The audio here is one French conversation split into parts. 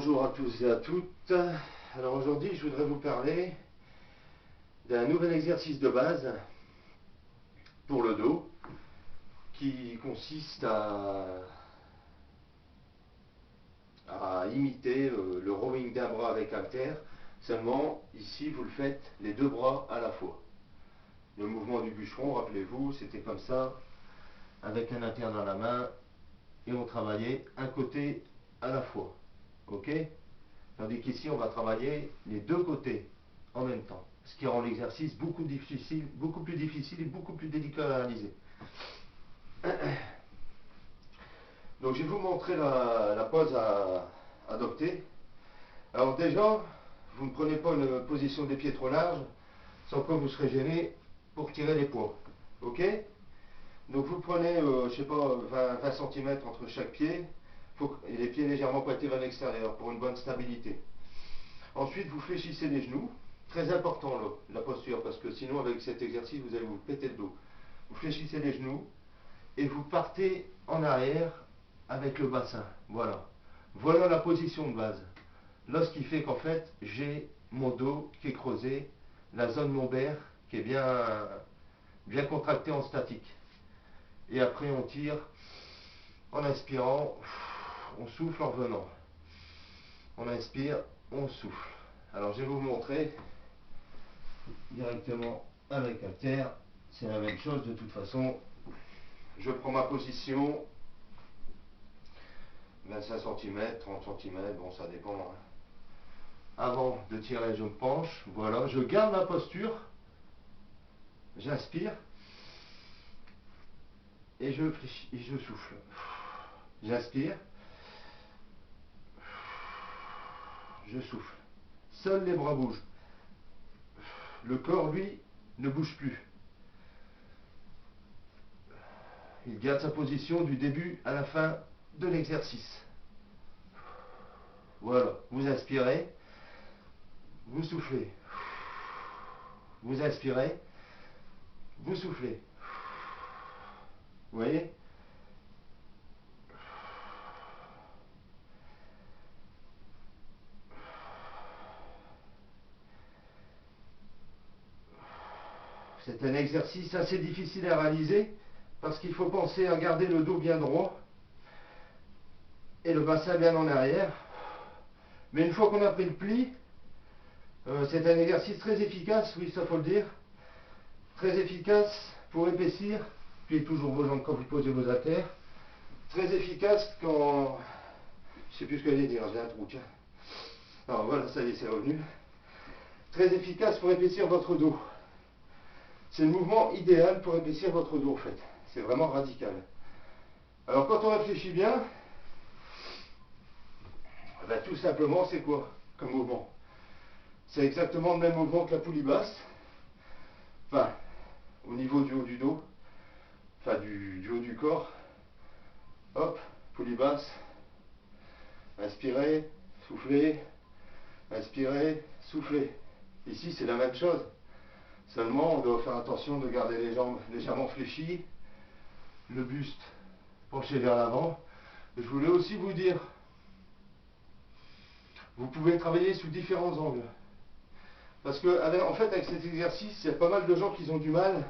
Bonjour à tous et à toutes. Alors aujourd'hui, je voudrais vous parler d'un nouvel exercice de base pour le dos qui consiste à imiter le rowing d'un bras avec haltère. Seulement, ici, vous le faites les deux bras à la fois. Le mouvement du bûcheron, rappelez-vous, c'était comme ça, avec un haltère dans la main, et on travaillait un côté à la fois. Ok? Tandis qu'ici, on va travailler les deux côtés en même temps. Ce qui rend l'exercice beaucoup plus difficile et beaucoup plus délicat à réaliser. Donc, je vais vous montrer la pose à adopter. Alors déjà, vous ne prenez pas une position des pieds trop large, sans quoi vous serez gêné pour tirer les poids. Ok? Donc, vous prenez, je sais pas, 20 cm entre chaque pied, et les pieds légèrement pointés vers l'extérieur pour une bonne stabilité. Ensuite, vous fléchissez les genoux. Très important là, la posture, parce que sinon, avec cet exercice, vous allez vous péter le dos. Vous fléchissez les genoux et vous partez en arrière avec le bassin. Voilà. Voilà la position de base. Là, ce qui fait qu'en fait, j'ai mon dos qui est creusé, la zone lombaire qui est bien contractée en statique. Et après, on tire en inspirant, on souffle en revenant. On inspire, on souffle. Alors, je vais vous montrer directement avec haltère. C'est la même chose de toute façon. Je prends ma position, 25 cm, 30 cm, bon ça dépend. Hein. Avant de tirer, je me penche, voilà, je garde ma posture, j'inspire et je fléchis et je souffle. J'inspire, je souffle. Seuls les bras bougent. Le corps, lui, ne bouge plus. Il garde sa position du début à la fin de l'exercice. Voilà, vous inspirez, vous soufflez. Vous inspirez, vous soufflez. Vous voyez? C'est un exercice assez difficile à réaliser parce qu'il faut penser à garder le dos bien droit et le bassin bien en arrière. Mais une fois qu'on a pris le pli, c'est un exercice très efficace, oui, ça faut le dire. Très efficace pour épaissir, pliez toujours vos jambes quand vous posez vos haltères. Très efficace quand... Je sais plus ce que j'allais dire, j'ai un trou, tiens. Alors voilà, ça y est, c'est revenu. Très efficace pour épaissir votre dos. C'est le mouvement idéal pour épaissir votre dos en fait. C'est vraiment radical. Alors quand on réfléchit bien, ben, tout simplement c'est quoi comme mouvement? C'est exactement le même mouvement que la poulie basse. Enfin, au niveau du haut du dos. Enfin du haut du corps. Hop, poulie basse. Inspirez, soufflez. Inspirez, soufflez. Ici c'est la même chose. Seulement on doit faire attention de garder les jambes légèrement fléchies. Le buste penché vers l'avant. Je voulais aussi vous dire, vous pouvez travailler sous différents angles. Parce que, en fait, avec cet exercice, il y a pas mal de gens qui ont du mal.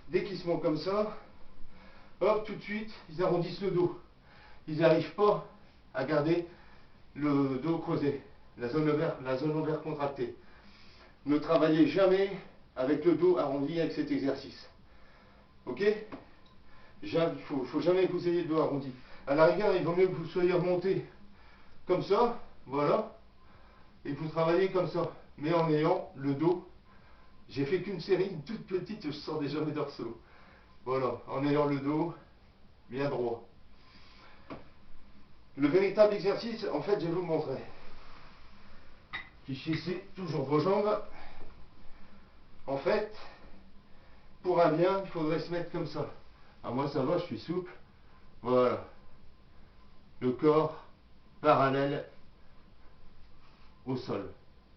Dès qu'ils se montent comme ça, hop, tout de suite, ils arrondissent le dos. Ils n'arrivent pas à garder le dos creusé, la zone lombaire contractée. Ne travaillez jamais avec le dos arrondi avec cet exercice. Ok? Il ne faut jamais que vous ayez le dos arrondi. À la rigueur, il vaut mieux que vous soyez remonté comme ça, voilà, et que vous travaillez comme ça, mais en ayant le dos. J'ai fait qu'une série, une toute petite, je sors déjà mes dorsaux. Voilà, en ayant le dos bien droit. Le véritable exercice, en fait, je vais vous le montrer. Fléchissez toujours vos jambes. En fait, pour un bien, il faudrait se mettre comme ça. Ah, moi ça va, je suis souple. Voilà. Le corps parallèle au sol.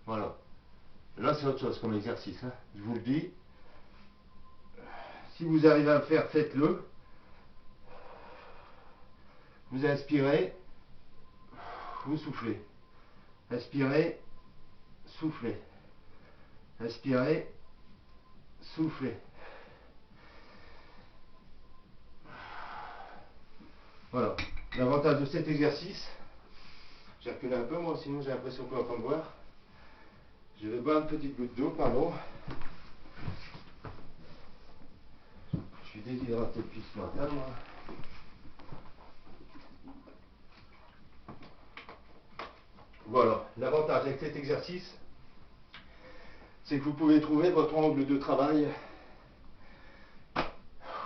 Voilà. Là, c'est autre chose comme exercice, hein. Je vous le dis. Si vous arrivez à le faire, faites-le. Vous inspirez, vous soufflez. Inspirez, soufflez. Inspirez, soufflez. Voilà. L'avantage de cet exercice, j'ai reculé un peu moi, sinon j'ai l'impression qu'on va pas me voir. Je vais boire une petite goutte d'eau, pardon. Je suis déshydraté depuis ce matin, moi. Voilà. L'avantage avec cet exercice, c'est que vous pouvez trouver votre angle de travail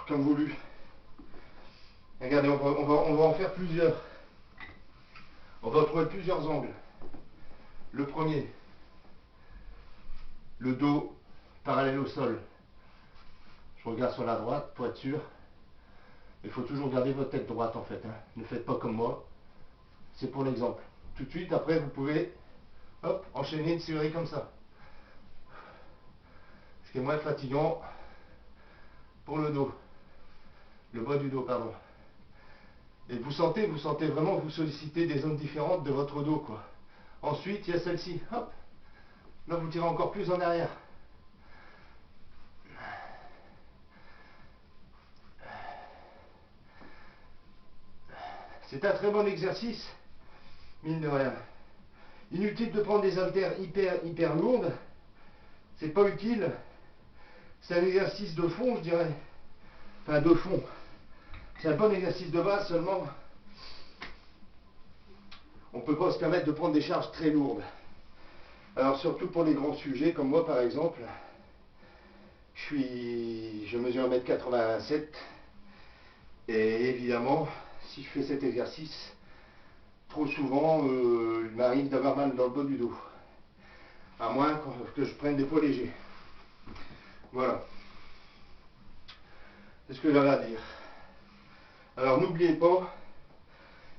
comme voulu. Regardez, on va en faire plusieurs. On va trouver plusieurs angles. Le premier, le dos parallèle au sol. Je regarde sur la droite pour être sûr. Il faut toujours garder votre tête droite en fait. Hein. Ne faites pas comme moi. C'est pour l'exemple. Tout de suite, après, vous pouvez hop, enchaîner une série comme ça. Ce qui est moins fatigant pour le dos. Le bas du dos, pardon. Et vous sentez vraiment que vous sollicitez des zones différentes de votre dos, quoi. Ensuite, il y a celle-ci. Hop. Là, vous tirez encore plus en arrière. C'est un très bon exercice, mine de rien. Inutile de prendre des haltères hyper lourdes. C'est pas utile. C'est un exercice de fond, je dirais. Enfin, de fond. C'est un bon exercice de base, seulement on ne peut pas se permettre de prendre des charges très lourdes. Alors surtout pour les grands sujets, comme moi par exemple, je mesure 1m87 et évidemment, si je fais cet exercice, trop souvent, il m'arrive d'avoir mal dans le bas du dos. À moins que je prenne des poids légers. Voilà. C'est ce que j'avais à dire. Alors n'oubliez pas,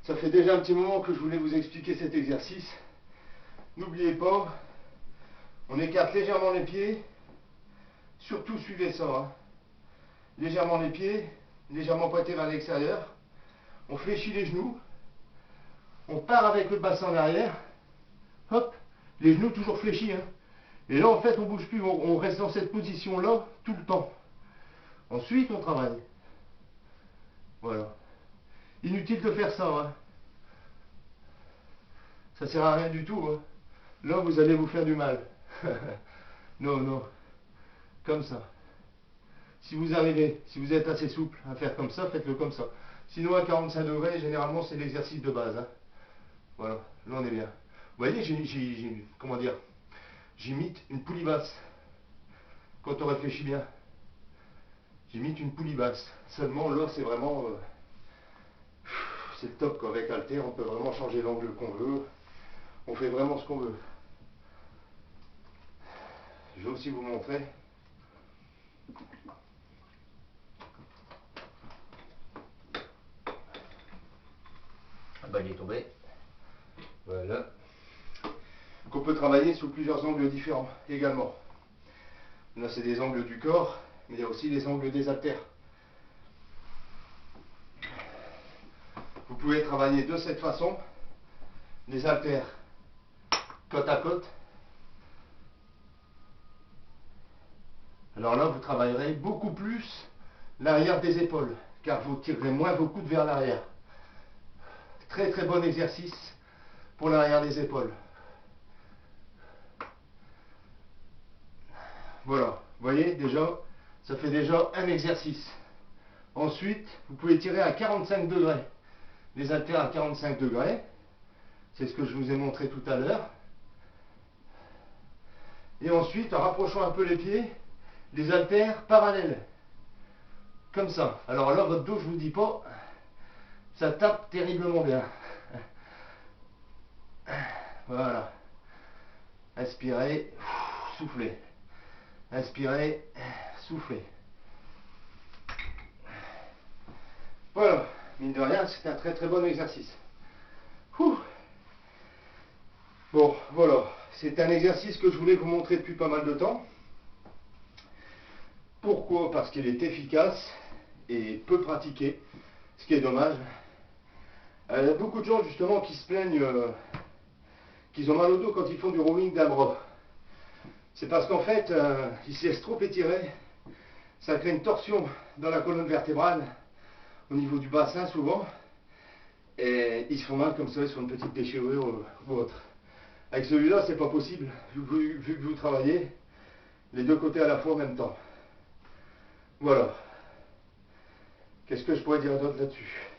ça fait déjà un petit moment que je voulais vous expliquer cet exercice. N'oubliez pas, on écarte légèrement les pieds, surtout suivez ça. Hein. Légèrement les pieds, légèrement pointés vers l'extérieur. On fléchit les genoux, on part avec le bassin en arrière, hop, les genoux toujours fléchis. Hein. Et là en fait on bouge plus, on reste dans cette position là tout le temps. Ensuite on travaille. Voilà. Inutile de faire ça. Hein. Ça sert à rien du tout. Hein. Là vous allez vous faire du mal. Non, non. Comme ça. Si vous arrivez, si vous êtes assez souple à faire comme ça, faites-le comme ça. Sinon à 45 degrés, généralement c'est l'exercice de base. Hein. Voilà, là on est bien. Vous voyez, comment dire, j'imite une poulie basse. Quand on réfléchit bien. J'imite une poulie basse. Seulement là c'est vraiment... c'est le top quoi. Avec Alter, on peut vraiment changer l'angle qu'on veut. On fait vraiment ce qu'on veut. Je vais aussi vous montrer. Ah bah il est tombé. Voilà. Qu'on peut travailler sous plusieurs angles différents également. Là c'est des angles du corps, mais il y a aussi les angles des haltères. Vous pouvez travailler de cette façon. Les haltères côte à côte. Alors là, vous travaillerez beaucoup plus l'arrière des épaules, car vous tirerez moins vos coudes vers l'arrière. Très très bon exercice pour l'arrière des épaules. Voilà, vous voyez déjà, ça fait déjà un exercice. Ensuite, vous pouvez tirer à 45 degrés. Les haltères à 45 degrés, c'est ce que je vous ai montré tout à l'heure. Et ensuite, en rapprochant un peu les pieds, les haltères parallèles. Comme ça. Alors là, votre dos, je vous dis pas, ça tape terriblement bien. Voilà. Inspirez, soufflez. Inspirez, soufflez. Voilà. Mine de rien, c'est un très très bon exercice. Ouh. Bon, voilà. C'est un exercice que je voulais vous montrer depuis pas mal de temps. Pourquoi? Parce qu'il est efficace et peu pratiqué, ce qui est dommage. Il y a beaucoup de gens justement qui se plaignent qu'ils ont mal au dos quand ils font du rowing d'un bras. C'est parce qu'en fait, ils se laissent trop étirer. Ça crée une torsion dans la colonne vertébrale, au niveau du bassin souvent. Et ils se font mal comme ça sur une petite déchirure ou autre. Avec celui-là, c'est pas possible, vu que vous travaillez les deux côtés à la fois en même temps. Voilà. Qu'est-ce que je pourrais dire d'autre là-dessus?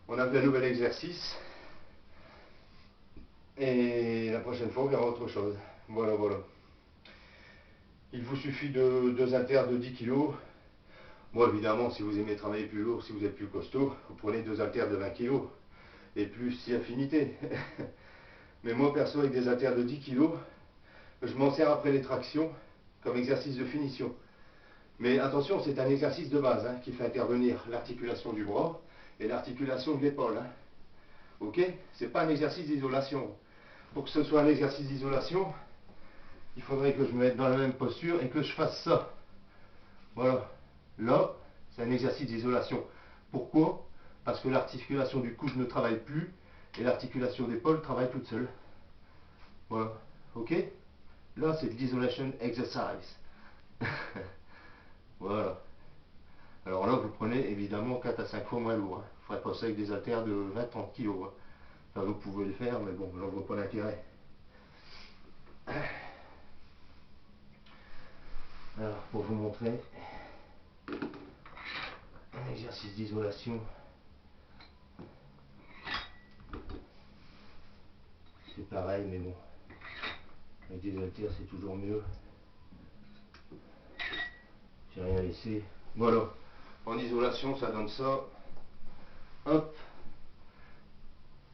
On a vu un nouvel exercice. Et la prochaine fois, on verra autre chose. Voilà, voilà. Il vous suffit de 2 haltères de 10 kg. Moi, évidemment, si vous aimez travailler plus lourd, si vous êtes plus costaud, vous prenez 2 haltères de 20 kg. Et plus si affinité. Mais moi, perso, avec des haltères de 10 kg, je m'en sers après les tractions comme exercice de finition. Mais attention, c'est un exercice de base qui fait intervenir l'articulation du bras et l'articulation de l'épaule. Ok? C'est pas un exercice d'isolation. Pour que ce soit un exercice d'isolation, il faudrait que je me mette dans la même posture et que je fasse ça. Voilà. Là, c'est un exercice d'isolation. Pourquoi? Parce que l'articulation du coude ne travaille plus et l'articulation d'épaule travaille toute seule. Voilà. Ok? Là, c'est de l'isolation exercise. Voilà. Alors là, vous prenez évidemment 4 à 5 fois moins lourd. Il faudrait passer avec des haltères de 20-30 kg. Enfin, vous pouvez le faire, mais bon, j'en vois pas l'intérêt. Alors, pour vous montrer un exercice d'isolation. C'est pareil, mais bon, avec des haltères, c'est toujours mieux. J'ai rien laissé. Voilà. En isolation, ça donne ça. Hop.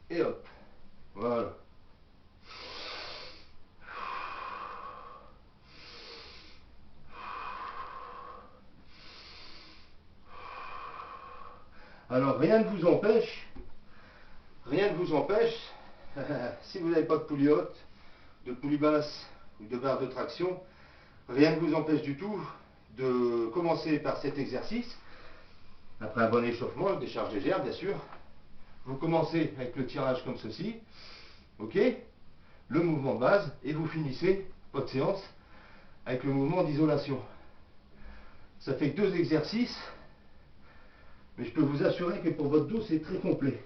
Et hop. Voilà. Alors, rien ne vous empêche, si vous n'avez pas de poulie haute, de poulie basse ou de barre de traction, rien ne vous empêche du tout de commencer par cet exercice. Après un bon échauffement, une décharge légère, bien sûr. Vous commencez avec le tirage comme ceci, ok, le mouvement de base, et vous finissez votre séance avec le mouvement d'isolation. Ça fait que 2 exercices, mais je peux vous assurer que pour votre dos, c'est très complet.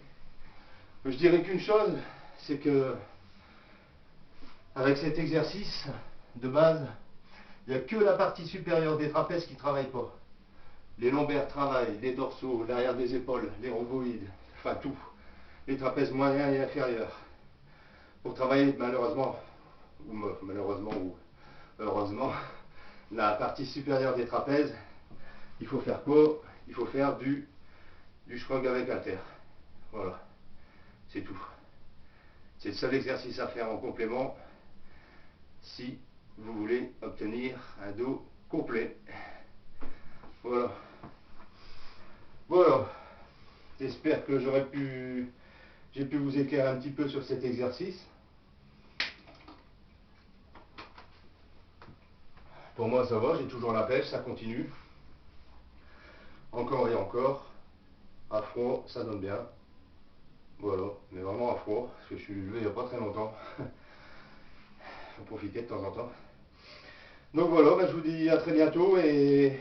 Je dirais qu'une chose, c'est que avec cet exercice de base, il n'y a que la partie supérieure des trapèzes qui ne travaille pas. Les lombaires travaillent, les dorsaux, l'arrière des épaules, les rhomboïdes, enfin tout. Les trapèzes moyens et inférieurs. Pour travailler malheureusement ou heureusement, la partie supérieure des trapèzes, il faut faire quoi? Il faut faire du shrug avec haltère. Voilà, c'est tout. C'est le seul exercice à faire en complément si vous voulez obtenir un dos complet. Voilà. Voilà. J'espère que j'ai pu vous éclairer un petit peu sur cet exercice. Pour moi, ça va, j'ai toujours la pêche, ça continue. Encore et encore. À froid, ça donne bien. Voilà, mais vraiment à froid, parce que je suis levé il n'y a pas très longtemps. Faut profiter de temps en temps. Donc voilà, ben je vous dis à très bientôt et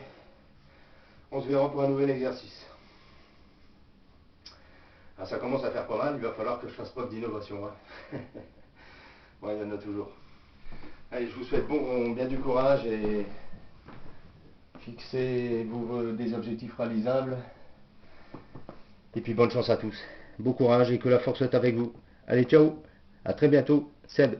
on se verra pour un nouvel exercice. Ah, ça commence à faire pas mal, il va falloir que je fasse preuve d'innovation. Ouais, il y en a toujours. Allez, je vous souhaite bien du courage et fixez-vous des objectifs réalisables. Et puis bonne chance à tous. Bon courage et que la force soit avec vous. Allez, ciao, à très bientôt, Seb.